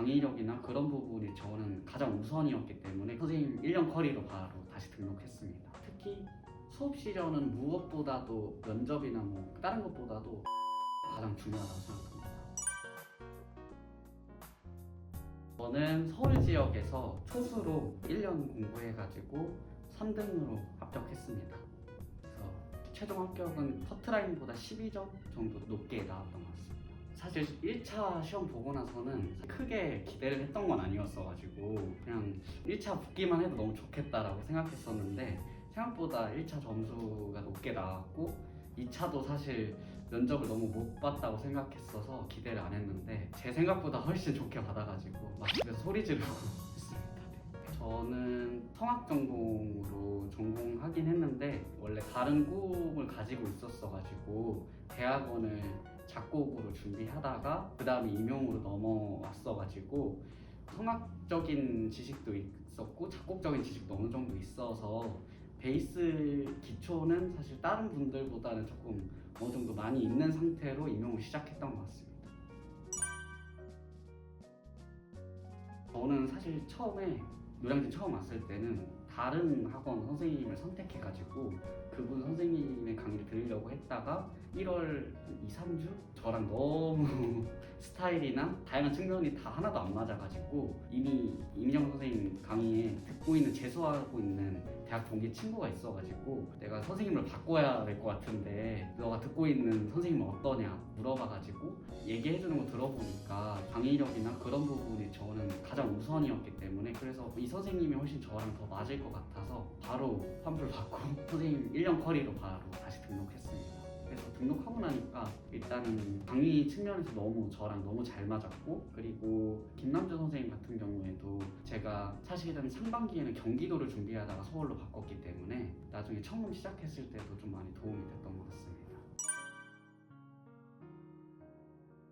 강의력이나 그런 부분이 저는 가장 우선이었기 때문에 선생님 1년 커리로 바로 다시 등록했습니다. 특히 수업 시절은 무엇보다도 면접이나 뭐 다른 것보다도 가장 중요하다고 생각합니다. 저는 서울 지역에서 초수로 1년 공부해가지고 3등으로 합격했습니다. 그래서 최종 합격은 커트라인보다 12점 정도 높게 나왔던 것 같습니다. 사실 1차 시험 보고 나서는 크게 기대를 했던 건 아니었어가지고 그냥 1차 붙기만 해도 너무 좋겠다라고 생각했었는데 생각보다 1차 점수가 높게 나왔고 2차도 사실 면접을 너무 못 봤다고 생각했어서 기대를 안 했는데 제 생각보다 훨씬 좋게 받아가지고 막 집에서 소리 지르고 했습니다. 네. 저는 성악 전공으로 전공하긴 했는데 원래 다른 꿈을 가지고 있었어가지고 대학원을 작곡으로 준비하다가 그 다음에 임용으로 넘어왔어가지고 성악적인 지식도 있었고 작곡적인 지식도 어느 정도 있어서 베이스 기초는 사실 다른 분들보다는 조금 어느 정도 많이 있는 상태로 임용을 시작했던 것 같습니다. 저는 사실 처음에 노량진 처음 왔을 때는 다른 학원 선생님을 선택해가지고 그분 선생님의 강의를 들으려고 했다가 1월 2, 3주? 저랑 너무 스타일이나 다양한 측면이 다 하나도 안 맞아가지고 이미 이민영 선생님 강의에 듣고 있는 재수하고 있는 대학 동기 친구가 있어가지고 내가 선생님을 바꿔야 될 것 같은데 너가 듣고 있는 선생님은 어떠냐 물어봐가지고 얘기해주는 거 들어보니까 강의력이나 그런 부분이 저는 가장 우선이었기 때문에 그래서 이 선생님이 훨씬 저랑 더 맞을 것 같아서 바로 환불 받고 선생님 1년 커리로 바로 다시 등록했습니다. 그래서 등록하고 나니까 일단은 강의 측면에서 너무 저랑 너무 잘 맞았고 그리고 김남주 선생님 같은 경우에도 제가 사실은 상반기에는 경기도를 준비하다가 서울로 바꿨기 때문에 나중에 처음 시작했을 때도 좀 많이 도움이 됐던 것 같습니다.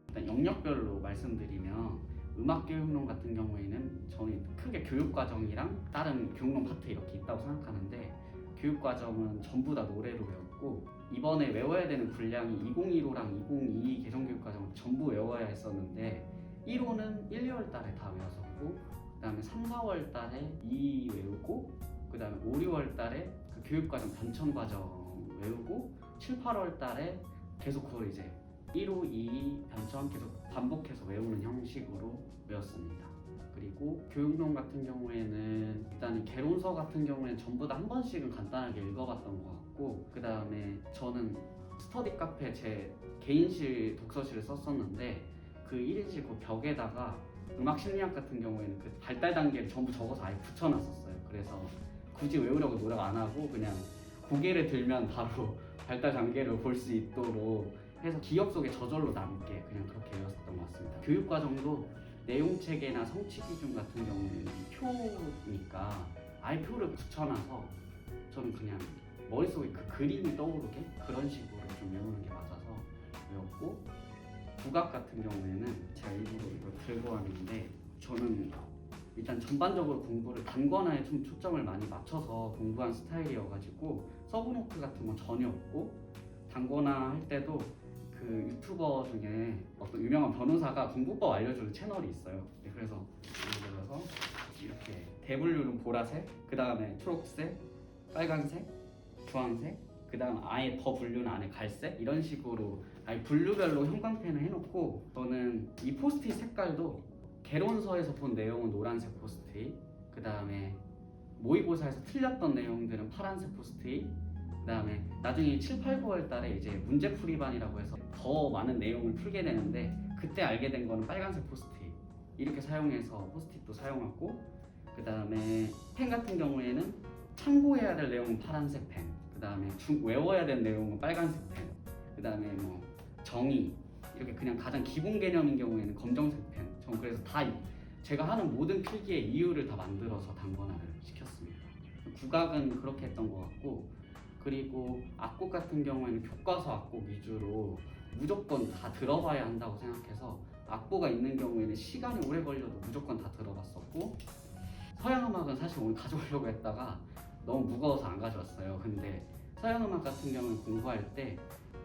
일단 영역별로 말씀드리면 음악교육론 같은 경우에는 저는 크게 교육과정이랑 다른 교육론 파트 이렇게 있다고 생각하는데 교육과정은 전부 다 노래로 외웠고 이번에 외워야 되는 분량이 2015랑 2022 개정교육과정을 전부 외워야 했었는데 1호는 1, 2월 달에 다 외웠었고 그 다음에 3, 4월 달에 2 외우고 그 다음에 5, 6월 달에 그 교육과정 변천과정 외우고 7, 8월 달에 계속 그걸 이제 1호, 2, 변천 계속 반복해서 외우는 형식으로 외웠습니다. 그리고 교육론 같은 경우에는 일단 개론서 같은 경우에는 전부 다 한 번씩은 간단하게 읽어봤던 것 같고 그 다음에 저는 스터디 카페 제 개인실 독서실을 썼었는데 그 1인실 그 벽에다가 음악 심리학 같은 경우에는 그 발달 단계를 전부 적어서 아예 붙여놨었어요. 그래서 굳이 외우려고 노력 안 하고 그냥 고개를 들면 바로 발달 단계를 볼 수 있도록 해서 기억 속에 저절로 남게 그냥 그렇게 외웠었던 것 같습니다. 교육과정도 내용체계나 성취기준 같은 경우에는 표니까 아예 표를 붙여놔서 저는 그냥 머릿속에 그 그림이 떠오르게 그런 식으로 좀 외우는 게 맞아서 외웠고 국악 같은 경우에는 제가 일부러 이걸 들고 왔는데 저는 일단 전반적으로 공부를 단권화에 좀 초점을 많이 맞춰서 공부한 스타일이어가지고 서브노트 같은 건 전혀 없고 단권화 할 때도 그 유튜버 중에 어떤 유명한 변호사가 공부법 알려주는 채널이 있어요. 네, 그래서 예를 들어서 이렇게 대분류는 보라색, 그 다음에 초록색, 빨간색, 주황색, 그 다음 아예 더 분류는 안에 갈색 이런 식으로 아예 분류별로 형광펜을 해놓고 저는 이 포스트잇 색깔도 개론서에서 본 내용은 노란색 포스트잇, 그 다음에 모의고사에서 틀렸던 내용들은 파란색 포스트잇, 그 다음에 나중에 7, 8, 9월 달에 이제 문제풀이반이라고 해서 더 많은 내용을 풀게 되는데 그때 알게 된 거는 빨간색 포스트잇 이렇게 사용해서 포스트잇도 사용하고 그 다음에 펜 같은 경우에는 참고해야 될 내용은 파란색 펜, 그 다음에 외워야 될 내용은 빨간색 펜, 그 다음에 뭐 정의 이렇게 그냥 가장 기본 개념인 경우에는 검정색 펜. 전 그래서 다 제가 하는 모든 필기의 이유를 다 만들어서 단권화를 시켰습니다. 국악은 그렇게 했던 것 같고 그리고 악곡 같은 경우에는 교과서 악곡 위주로 무조건 다 들어봐야 한다고 생각해서 악보가 있는 경우에는 시간이 오래 걸려도 무조건 다 들어봤었고 서양음악은 사실 오늘 가져오려고 했다가 너무 무거워서 안 가져왔어요. 근데 서양음악 같은 경우는 공부할 때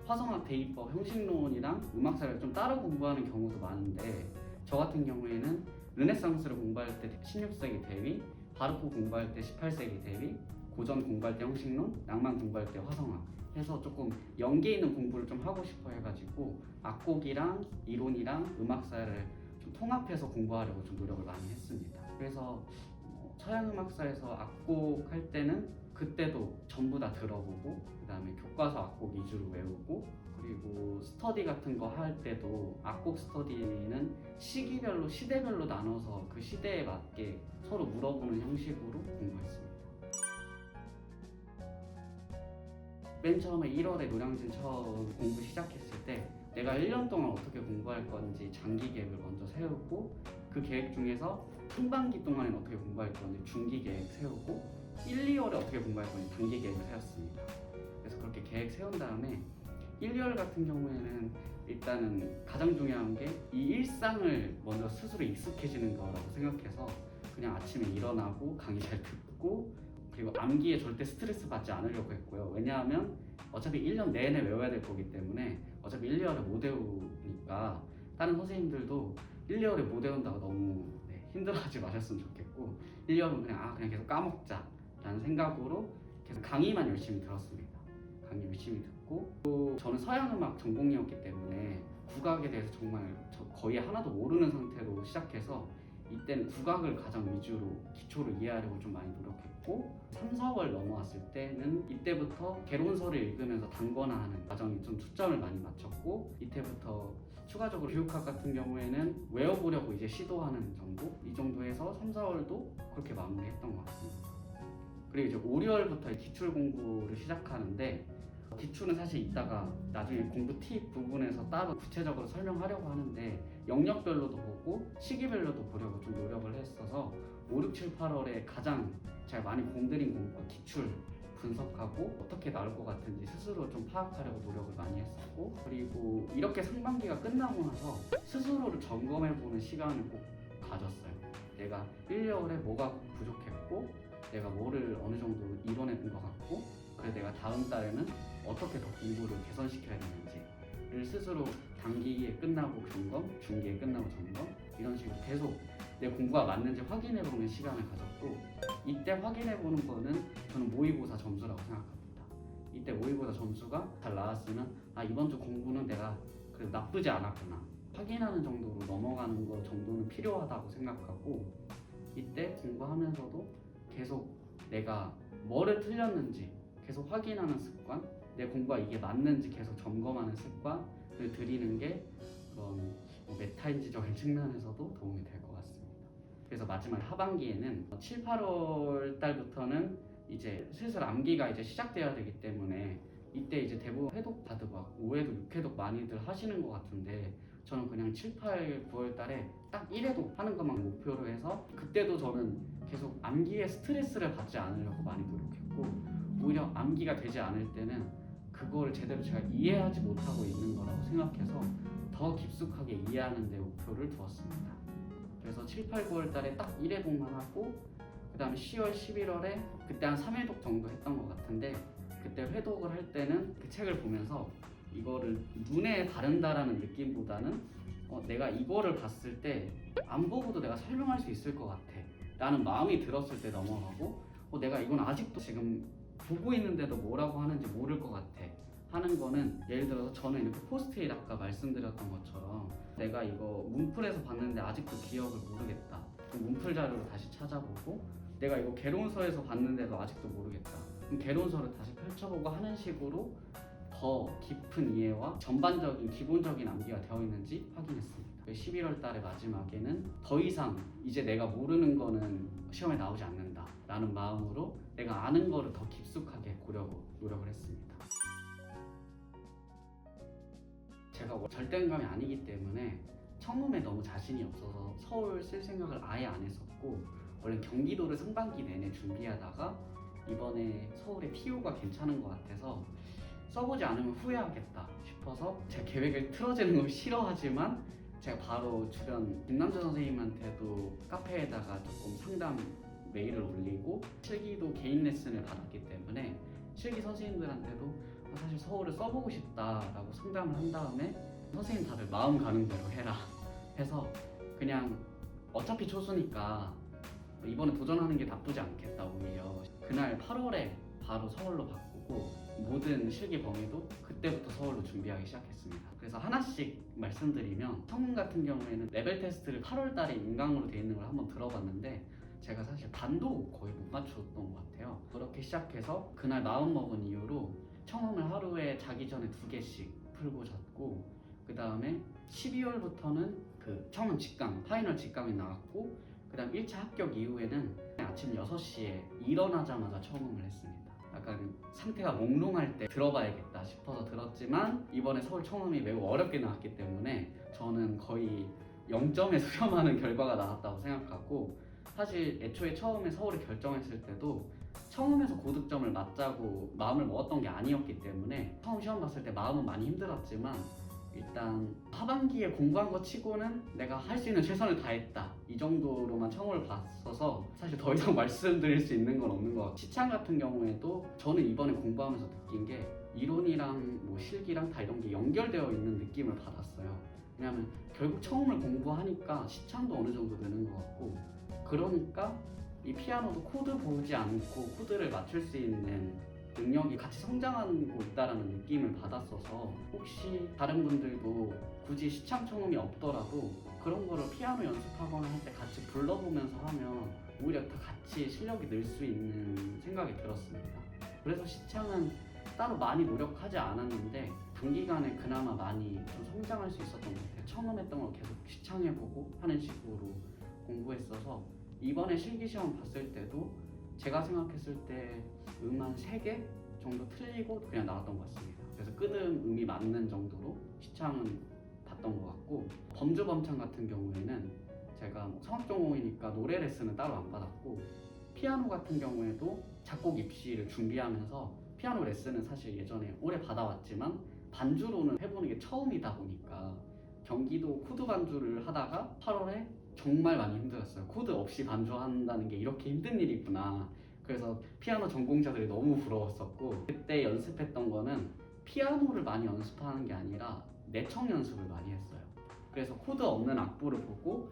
화성학 대입법 형식론이랑 음악사를 좀 따로 공부하는 경우도 많은데 저 같은 경우에는 르네상스를 공부할 때 16세기 대위, 바르코 공부할 때 18세기 대위, 고전 공부할 때 형식론, 낭만 공부할 때 화성학 해서 조금 연계 있는 공부를 좀 하고 싶어 해가지고 악곡이랑 이론이랑 음악사를 좀 통합해서 공부하려고 좀 노력을 많이 했습니다. 그래서 서양음악사에서 악곡 할 때는 그때도 전부 다 들어보고 그 다음에 교과서 악곡 위주로 외우고 그리고 스터디 같은 거 할 때도 악곡 스터디는 시기별로 시대별로 나눠서 그 시대에 맞게 서로 물어보는 형식으로 공부했습니다. 맨 처음에 1월에 노량진 처음 공부 시작했을 때 내가 1년 동안 어떻게 공부할 건지 장기 계획을 먼저 세우고 그 계획 중에서 상반기 동안엔 어떻게 공부할 건지 중기 계획 세우고 1, 2월에 어떻게 공부할 건지 단기 계획을 세웠습니다. 그래서 그렇게 계획 세운 다음에 1, 2월 같은 경우에는 일단은 가장 중요한 게 이 일상을 먼저 스스로 익숙해지는 거라고 생각해서 그냥 아침에 일어나고 강의 잘 듣고 그리고 암기에 절대 스트레스 받지 않으려고 했고요. 왜냐하면 어차피 1년 내내 외워야 될 거기 때문에 어차피 1, 2월에 못 외우니까 다른 선생님들도 1, 2월에 못 외운다고 너무 힘들어하지 마셨으면 좋겠고 1, 2월은 그냥 계속 까먹자 라는 생각으로 계속 강의만 열심히 들었습니다. 강의 열심히 듣고 또 저는 서양음악 전공이었기 때문에 국악에 대해서 정말 거의 하나도 모르는 상태로 시작해서 이때는 국악을 가장 위주로 기초를 이해하려고 좀 많이 노력했고 3, 4월 넘어왔을 때는 이때부터 개론서를 읽으면서 단권화하는 과정에 좀 초점을 많이 맞췄고 이때부터 추가적으로 교육학 같은 경우에는 외워보려고 이제 시도하는 정도? 이 정도 해서 3, 4월도 그렇게 마무리했던 것 같습니다. 그리고 이제 5, 6월부터 기출 공부를 시작하는데 기출은 사실 이따가 나중에 공부 팁 부분에서 따로 구체적으로 설명하려고 하는데 영역별로도 보고 시기별로도 보려고 좀 노력을 했어서 5, 6, 7, 8월에 가장 제가 많이 공들인 공부가 기출 분석하고 어떻게 나올 것 같은지 스스로 좀 파악하려고 노력을 많이 했었고 그리고 이렇게 상반기가 끝나고 나서 스스로를 점검해보는 시간을 꼭 가졌어요. 내가 1, 2월에 뭐가 부족했고 내가 뭐를 어느 정도 이뤄낸 것 같고 그래 내가 다음 달에는 어떻게 더 공부를 개선시켜야 되는지를 스스로 단기에 끝나고 점검, 중기에 끝나고 점검 이런 식으로 계속 내 공부가 맞는지 확인해보는 시간을 가졌고 이때 확인해보는 거는 저는 모의고사 점수라고 생각합니다. 이때 모의고사 점수가 잘 나왔으면 아 이번 주 공부는 내가 그래도 나쁘지 않았구나 확인하는 정도로 넘어가는 거 정도는 필요하다고 생각하고 이때 공부하면서도 계속 내가 뭐를 틀렸는지 계속 확인하는 습관 내 공부가 이게 맞는지 계속 점검하는 습관을 들이는 게 그런 메타인지적인 측면에서도 도움이 될 것 같습니다. 그래서 마지막 하반기에는 7, 8월 달부터는 이제 슬슬 암기가 이제 시작돼야 되기 때문에 이때 이제 대부분 회독 다들 막 5회독, 6회독 많이들 하시는 것 같은데 저는 그냥 7, 8, 9월 달에 딱 1회독 하는 것만 목표로 해서 그때도 저는 계속 암기에 스트레스를 받지 않으려고 많이 노력했고 오히려 암기가 되지 않을 때는 그걸 제대로 제가 이해하지 못하고 있는 거라고 생각해서 더 깊숙하게 이해하는 데 목표를 두었습니다. 그래서 7, 8, 9월 달에 딱 1회독만 하고 그 다음에 10월, 11월에 그때 한 3회독 정도 했던 것 같은데 그때 회독을 할 때는 그 책을 보면서 이거를 눈에 바른다라는 느낌보다는 내가 이거를 봤을 때 안 보고도 내가 설명할 수 있을 것 같아 라는 마음이 들었을 때 넘어가고 내가 이건 아직도 지금 보고 있는데도 뭐라고 하는지 모를 것 같아 하는 거는 예를 들어서 저는 이렇게 포스트잇 아까 말씀드렸던 것처럼 내가 이거 문풀에서 봤는데 아직도 기억을 모르겠다 그럼 문풀 자료를 다시 찾아보고 내가 이거 개론서에서 봤는데도 아직도 모르겠다 그럼 개론서를 다시 펼쳐보고 하는 식으로 더 깊은 이해와 전반적인 기본적인 암기가 되어 있는지 확인했습니다. 11월 달의 마지막에는 더 이상 이제 내가 모르는 거는 시험에 나오지 않는다 라는 마음으로 내가 아는 거를 더 깊숙하게 보려고 노력을 했습니다. 제가 절대음감이 아니기 때문에 청음에 너무 자신이 없어서 서울 쓸 생각을 아예 안 했었고 원래 경기도를 상반기 내내 준비하다가 이번에 서울의 TU가 괜찮은 것 같아서 써보지 않으면 후회하겠다 싶어서 제 계획을 틀어지는 걸 싫어하지만 제가 바로 주변 김남재 선생님한테도 카페에다가 조금 상담 메일을 올리고 실기도 개인 레슨을 받았기 때문에 실기 선생님들한테도 사실 서울을 써보고 싶다라고 상담을 한 다음에 선생님 다들 마음 가는 대로 해라 해서 그냥 어차피 초수니까 이번에 도전하는 게 나쁘지 않겠다 오히려. 그날 8월에 바로 서울로 바꾸고 모든 실기 범위도 그때부터 서울로 준비하기 시작했습니다. 그래서 하나씩 말씀드리면 청문 같은 경우에는 레벨 테스트를 8월 달에 인강으로 돼 있는 걸 한번 들어봤는데 제가 사실 반도 거의 못 맞췄던 것 같아요. 그렇게 시작해서 그날 마음 먹은 이후로 청음을 하루에 자기 전에 2개씩 풀고 잤고, 그 다음에 12월부터는 그 청음 직강, 파이널 직강이 나왔고, 그 다음 1차 합격 이후에는 아침 6시에 일어나자마자 청음을 했습니다. 약간 상태가 몽롱할 때 들어봐야겠다 싶어서 들었지만 이번에 서울 청음이 매우 어렵게 나왔기 때문에 저는 거의 0점에 수렴하는 결과가 나왔다고 생각하고, 사실 애초에 처음에 서울을 결정했을 때도 청음에서 고득점을 맞자고 마음을 먹었던 게 아니었기 때문에 처음 시험 봤을 때 마음은 많이 힘들었지만 일단 하반기에 공부한 거 치고는 내가 할 수 있는 최선을 다했다 이 정도로만 청음을 봤어서 사실 더 이상 말씀드릴 수 있는 건 없는 것 같아요. 시창 같은 경우에도 저는 이번에 공부하면서 느낀 게 이론이랑 뭐 실기랑 다 이런 게 연결되어 있는 느낌을 받았어요. 왜냐하면 결국 청음을 공부하니까 시창도 어느 정도 되는 것 같고, 그러니까 이 피아노도 코드 보지 않고 코드를 맞출 수 있는 능력이 같이 성장하고 있다는 느낌을 받았어서, 혹시 다른 분들도 굳이 시창 청음이 없더라도 그런 거를 피아노 연습하거나 할 때 같이 불러보면서 하면 오히려 다 같이 실력이 늘 수 있는 생각이 들었습니다. 그래서 시창은 따로 많이 노력하지 않았는데 단기간에 그나마 많이 좀 성장할 수 있었던 것 같아요. 청음했던 걸 계속 시창해보고 하는 식으로 공부했어서 이번에 실기시험 봤을 때도 제가 생각했을 때 한 3개 정도 틀리고 그냥 나왔던 것 같습니다. 그래서 음이 맞는 정도로 시창은 봤던 것 같고, 범주 범창 같은 경우에는 제가 성악전공이니까 노래 레슨은 따로 안 받았고, 피아노 같은 경우에도 작곡 입시를 준비하면서 피아노 레슨은 사실 예전에 오래 받아왔지만 반주로는 해보는 게 처음이다 보니까 경기도 코드 반주를 하다가 8월에 정말 많이 힘들었어요. 코드 없이 반주한다는 게 이렇게 힘든 일이구나. 그래서 피아노 전공자들이 너무 부러웠었고, 그때 연습했던 거는 피아노를 많이 연습하는 게 아니라 내청 연습을 많이 했어요. 그래서 코드 없는 악보를 보고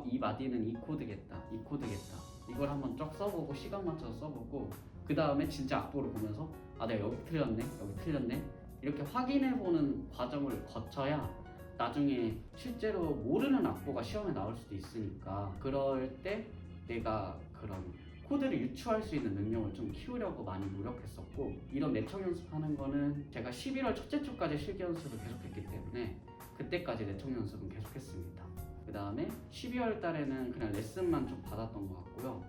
이 마디는 이 코드겠다, 이 코드겠다, 이걸 한번 쫙 써보고 시간 맞춰서 써보고, 그 다음에 진짜 악보를 보면서 아 내가 여기 틀렸네, 여기 틀렸네, 이렇게 확인해보는 과정을 거쳐야 나중에 실제로 모르는 악보가 시험에 나올 수도 있으니까 그럴 때 내가 그런 코드를 유추할 수 있는 능력을 좀 키우려고 많이 노력했었고, 이런 내청 연습하는 거는 제가 11월 첫째 주까지 실기 연습을 계속했기 때문에 그때까지 내청 연습은 계속했습니다. 그 다음에 12월 달에는 그냥 레슨만 좀 받았던 것 같고요.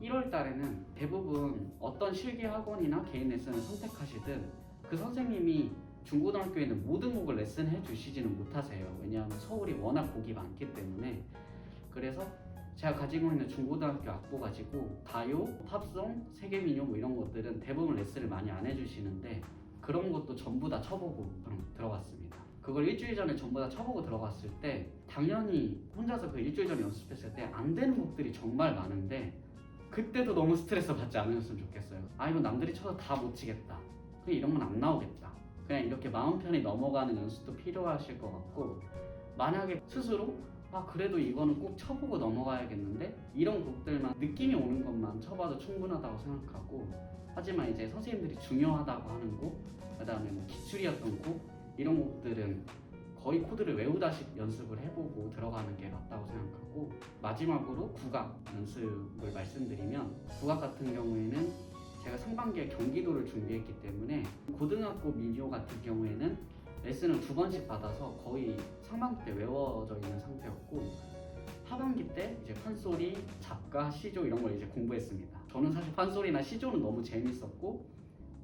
1월 달에는 대부분 어떤 실기 학원이나 개인 레슨을 선택하시든 그 선생님이 중고등학교에는 모든 곡을 레슨해 주시지는 못하세요. 왜냐하면 서울이 워낙 곡이 많기 때문에. 그래서 제가 가지고 있는 중고등학교 악보 가지고 가요, 팝송, 세계민요 뭐 이런 것들은 대부분 레슨을 많이 안 해주시는데 그런 것도 전부 다 쳐보고 들어갔습니다. 그걸 일주일 전에 전부 다 쳐보고 들어갔을 때 당연히 혼자서 그 일주일 전에 연습했을 때 안 되는 곡들이 정말 많은데 그때도 너무 스트레스 받지 않으셨으면 좋겠어요. 아 이거 남들이 쳐도 다 못 치겠다, 그냥 이런 건 안 나오겠다, 그냥 이렇게 마음 편히 넘어가는 연습도 필요하실 것 같고, 만약에 스스로 아 그래도 이거는 꼭 쳐보고 넘어가야겠는데 이런 곡들만 느낌이 오는 것만 쳐봐도 충분하다고 생각하고, 하지만 이제 선생님들이 중요하다고 하는 곡, 그 다음에 뭐 기출이었던 곡, 이런 곡들은 거의 코드를 외우다시피 연습을 해보고 들어가는 게 맞다고 생각하고, 마지막으로 국악 연습을 말씀드리면, 국악 같은 경우에는 제가 상반기에 경기도를 준비했기 때문에 고등학교 민요 같은 경우에는 레슨을 2번씩 받아서 거의 상반기 때 외워져 있는 상태였고, 하반기 때 이제 판소리, 잡가, 시조 이런 걸 이제 공부했습니다. 저는 사실 판소리나 시조는 너무 재밌었고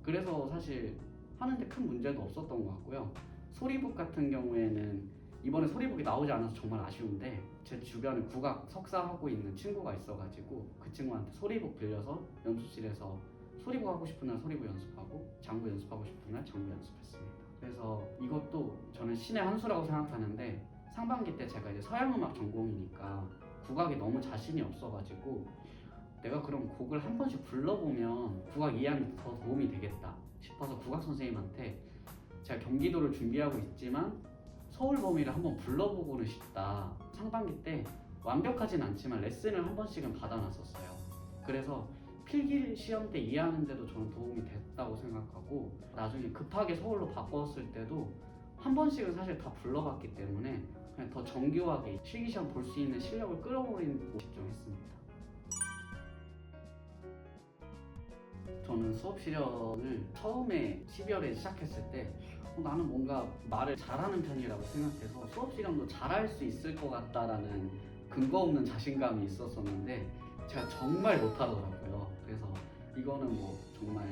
그래서 사실 하는데 큰 문제도 없었던 것 같고요. 소리북 같은 경우에는 이번에 소리북이 나오지 않아서 정말 아쉬운데, 제 주변에 국악 석사하고 있는 친구가 있어가지고 그 친구한테 소리북 빌려서 연습실에서 소리북 하고 싶은 날 소리북 연습하고 장구 연습하고 싶은 날 장구 연습했습니다. 그래서 이것도 저는 신의 한 수라고 생각하는데, 상반기 때 제가 이제 서양음악 전공이니까 국악에 너무 자신이 없어가지고 내가 그럼 곡을 한 번씩 불러보면 국악 이해하는 데 더 도움이 되겠다 싶어서 국악 선생님한테 제가 경기도를 준비하고 있지만 서울 범위를 한번 불러보고는 싶다, 상반기 때 완벽하진 않지만 레슨을 한 번씩은 받아놨었어요. 그래서 필기 시험 때 이해하는데도 저는 도움이 됐다고 생각하고, 나중에 급하게 서울로 바꿨을 때도 한 번씩은 사실 다 불러봤기 때문에 그냥 더 정교하게 실기시험 볼 수 있는 실력을 끌어올리는 데 집중했습니다. 저는 수업 실현을 처음에 12월에 시작했을 때 나는 뭔가 말을 잘하는 편이라고 생각해서 수업 실현도 잘할 수 있을 것 같다라는 근거 없는 자신감이 있었었는데 제가 정말 못하더라고요. 그래서 이거는 뭐 정말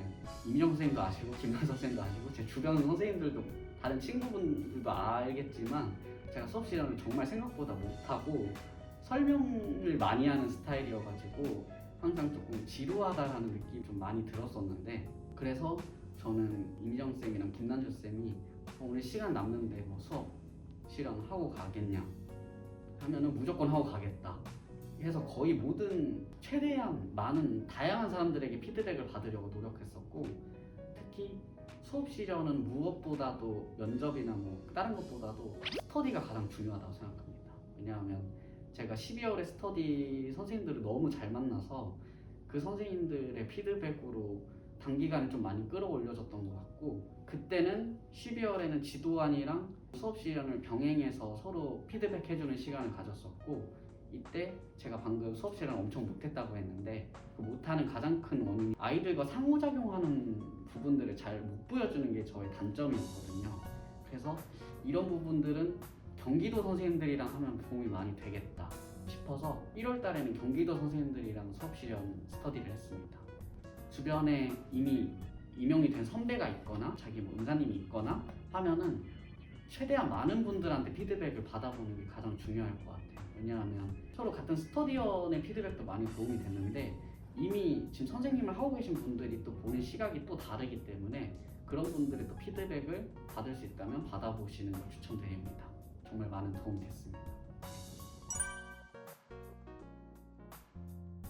이민영 선생님도 아시고 김만 선생님도 아시고 제 주변 선생님들도 다른 친구분들도 알겠지만 제가 수업 실현을 정말 생각보다 못하고 설명을 많이 하는 스타일이어가지고 항상 조금 지루하다라는 느낌이 좀 많이 들었었는데, 그래서 저는 이민정 쌤이랑 김난주 쌤이 오늘 시간 남는데 뭐 수업 실현하고 가겠냐 하면은 무조건 하고 가겠다 해서 거의 모든 최대한 많은 다양한 사람들에게 피드백을 받으려고 노력했었고, 특히 수업 실현은 무엇보다도 면접이나 뭐 다른 것보다도 스터디가 가장 중요하다고 생각합니다. 왜냐하면 제가 12월에 스터디 선생님들을 너무 잘 만나서 그 선생님들의 피드백으로 단기간에 좀 많이 끌어올려졌던 것 같고, 그때는 12월에는 지도관이랑 수업 시간을 병행해서 서로 피드백해주는 시간을 가졌었고, 이때 제가 방금 수업 시간을 엄청 못했다고 했는데 그 못하는 가장 큰 원인이 아이들과 상호작용하는 부분들을 잘 못 보여주는 게 저의 단점이었거든요. 그래서 이런 부분들은 경기도 선생님들이랑 하면 도움이 많이 되겠다 싶어서 1월 달에는 경기도 선생님들이랑 수업 실현 스터디를 했습니다. 주변에 이미 임용이 된 선배가 있거나 자기 뭐 은사님이 있거나 하면은 최대한 많은 분들한테 피드백을 받아보는 게 가장 중요할 것 같아요. 왜냐하면 서로 같은 스터디원의 피드백도 많이 도움이 됐는데 이미 지금 선생님을 하고 계신 분들이 또 보는 시각이 또 다르기 때문에 그런 분들의 또 피드백을 받을 수 있다면 받아보시는 걸 추천드립니다. 정말 많은 도움이 됐습니다.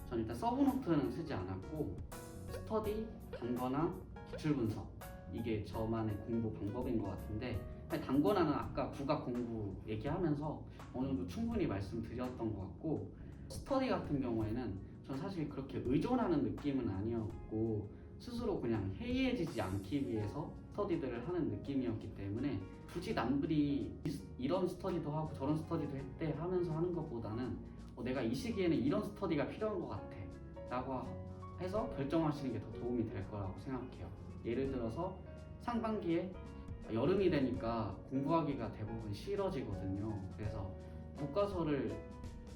전 일단 서브노트는 쓰지 않았고 스터디, 단거나 기출분석 이게 저만의 공부 방법인 것 같은데, 단거나는 아까 국악 공부 얘기하면서 어느 정도 충분히 말씀드렸던 것 같고, 스터디 같은 경우에는 전 사실 그렇게 의존하는 느낌은 아니었고 스스로 그냥 해이해지지 않기 위해서 스터디들을 하는 느낌이었기 때문에 굳이 남들이 이런 스터디도 하고 저런 스터디도 했대 하면서 하는 것보다는 내가 이 시기에는 이런 스터디가 필요한 것 같아 라고 해서 결정하시는 게 더 도움이 될 거라고 생각해요. 예를 들어서 상반기에 여름이 되니까 공부하기가 대부분 싫어지거든요. 그래서 교과서를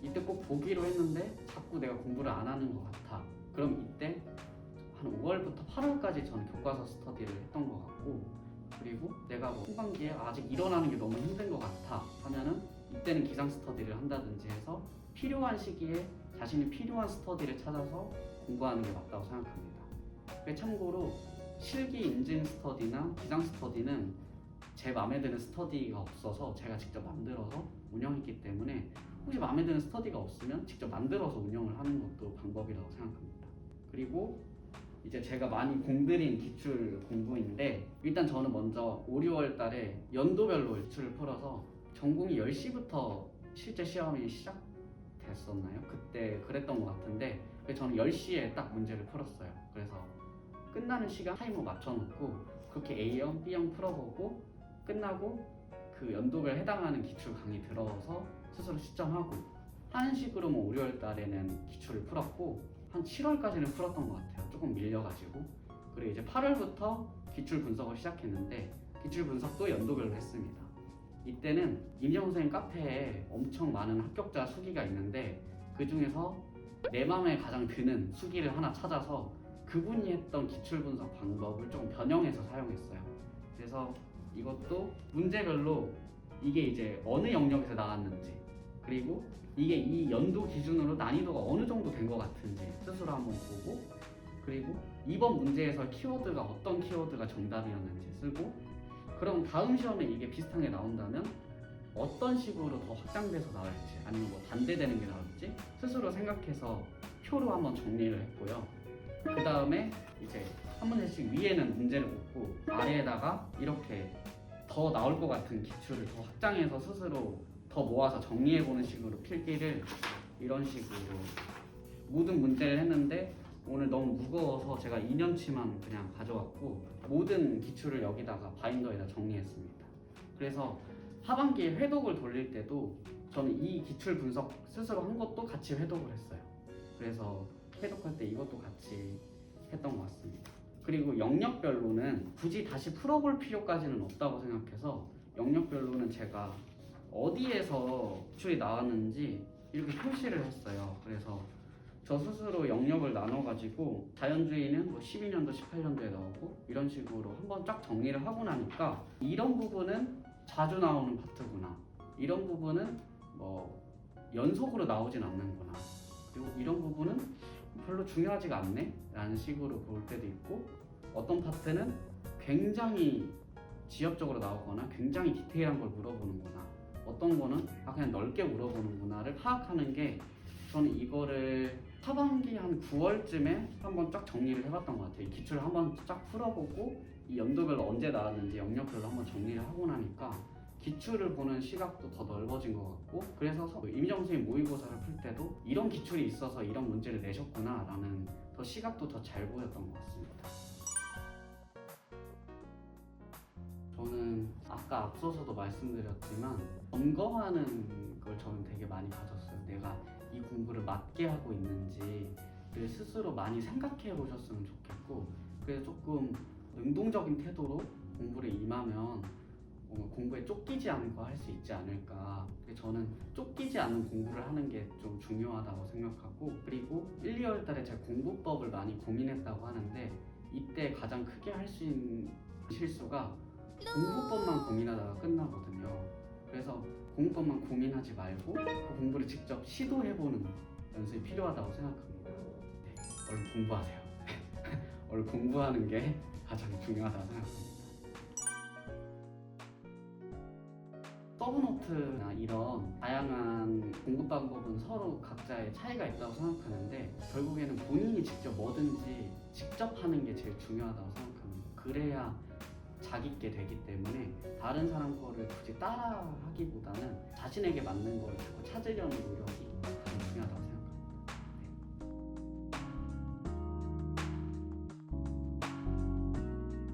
이때 꼭 보기로 했는데 자꾸 내가 공부를 안 하는 것 같아. 그럼 이때 한 5월부터 8월까지 저는 교과서 스터디를 했던 것 같고, 그리고 내가 뭐 후반기에 아직 일어나는 게 너무 힘든 것 같아 하면은 이때는 기상 스터디를 한다든지 해서 필요한 시기에 자신이 필요한 스터디를 찾아서 공부하는 게 맞다고 생각합니다. 참고로 실기 인증 스터디나 기상 스터디는 제 마음에 드는 스터디가 없어서 제가 직접 만들어서 운영했기 때문에 혹시 마음에 드는 스터디가 없으면 직접 만들어서 운영을 하는 것도 방법이라고 생각합니다. 그리고 이제 제가 많이 공들인 기출 공부인데, 일단 저는 먼저 5, 6월 달에 연도별로 기출을 풀어서 전공이 10시부터 실제 시험이 시작됐었나요? 그때 그랬던 것 같은데 저는 10시에 딱 문제를 풀었어요. 그래서 끝나는 시간 타이머 맞춰놓고 그렇게 A형, B형 풀어보고 끝나고 그 연도별 해당하는 기출 강의 들어서 스스로 시점하고 하는 식으로 5, 6월 달에는 기출을 풀었고 한 7월까지는 풀었던 것 같아요. 조금 밀려가지고. 그리고 이제 8월부터 기출 분석을 시작했는데 기출 분석도 연도별로 했습니다. 이때는 임정 선생님 카페에 엄청 많은 합격자 수기가 있는데 그 중에서 내 마음에 가장 드는 수기를 하나 찾아서 그분이 했던 기출 분석 방법을 조금 변형해서 사용했어요. 그래서 이것도 문제별로 이게 이제 어느 영역에서 나왔는지, 그리고 이게 이 연도 기준으로 난이도가 어느 정도 된 것 같은지 스스로 한번 보고, 그리고 이번 문제에서 키워드가 어떤 키워드가 정답이었는지 쓰고, 그럼 다음 시험에 이게 비슷한 게 나온다면 어떤 식으로 더 확장돼서 나올지 아니면 뭐 반대되는 게 나올지 스스로 생각해서 표로 한번 정리를 했고요. 그 다음에 이제 한 문제씩 위에는 문제를 묻고 아래에다가 이렇게 더 나올 것 같은 기출을 더 확장해서 스스로 더 더 모아서 정리해보는 식으로 필기를 이런 식으로 모든 문제를 했는데 오늘 너무 무거워서 제가 2년치만 그냥 가져왔고 모든 기출을 여기다가 바인더에다 정리했습니다. 그래서 하반기에 회독을 돌릴 때도 저는 이 기출 분석 스스로 한 것도 같이 회독을 했어요. 그래서 회독할 때 이것도 같이 했던 것 같습니다. 그리고 영역별로는 굳이 다시 풀어볼 필요까지는 없다고 생각해서 영역별로는 제가 어디에서 기출이 나왔는지 이렇게 표시를 했어요. 그래서 저 스스로 영역을 나눠가지고 자연주의는 뭐 12년도, 18년도에 나오고 이런 식으로 한번 쫙 정리를 하고 나니까 이런 부분은 자주 나오는 파트구나, 이런 부분은 뭐 연속으로 나오진 않는구나, 그리고 이런 부분은 별로 중요하지가 않네 라는 식으로 볼 때도 있고, 어떤 파트는 굉장히 지엽적으로 나오거나 굉장히 디테일한 걸 물어보는구나, 어떤 거는 그냥 넓게 물어보는구나를 파악하는 게 저는 이거를 하반기 한 9월쯤에 한번 쫙 정리를 해봤던 것 같아요. 이 기출을 한번 쫙 풀어보고 이 연도별로 언제 나왔는지 영역별로 한번 정리를 하고 나니까 기출을 보는 시각도 더 넓어진 것 같고, 그래서 임정 선생님 모의고사를 풀 때도 이런 기출이 있어서 이런 문제를 내셨구나 라는 더 시각도 더 잘 보였던 것 같습니다. 저는 아까 앞서서도 말씀드렸지만 점검하는 걸 저는 되게 많이 가졌어요. 내가 이 공부를 맞게 하고 있는지를 스스로 많이 생각해 보셨으면 좋겠고, 그래서 조금 능동적인 태도로 공부를 임하면 공부에 쫓기지 않고 할 수 있지 않을까. 저는 쫓기지 않는 공부를 하는 게 좀 중요하다고 생각하고, 그리고 1, 2월 달에 제가 공부법을 많이 고민했다고 하는데 이때 가장 크게 할 수 있는 실수가 공부법만 고민하다가 끝나거든요. 그래서 공부법만 고민하지 말고 그 공부를 직접 시도해보는 연습이 필요하다고 생각합니다. 네, 얼른 공부하세요. 얼른 공부하는 게 가장 중요하다고 생각합니다. 서브노트나 이런 다양한 공부 방법은 서로 각자의 차이가 있다고 생각하는데 결국에는 본인이 직접 뭐든지 직접 하는 게 제일 중요하다고 생각합니다. 그래야 자기게 되기 때문에 다른 사람 거를 굳이 따라하기보다는 자신에게 맞는 걸 자꾸 찾으려는 노력이